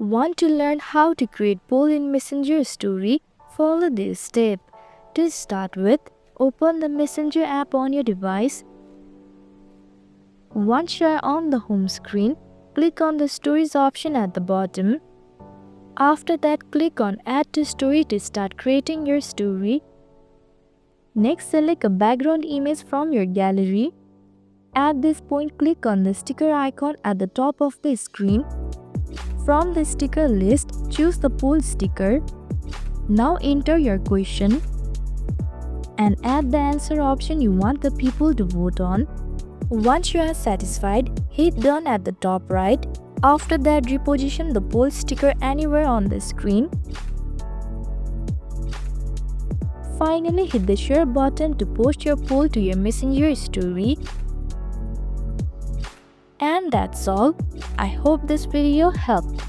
Want to learn how to create poll in Messenger story? Follow this step. To start with, open the Messenger app on your device. Once you are on the home screen, click on the Stories option at the bottom. After that, click on Add to Story to start creating your story. Next, select a background image from your gallery. At this point, click on the sticker icon at the top of the screen. From the sticker list, choose the poll sticker. Now enter your question and add the answer option you want the people to vote on. Once you are satisfied, hit done at the top right. After that, reposition the poll sticker anywhere on the screen. Finally, hit the share button to post your poll to your Messenger story. And that's all. I hope this video helped.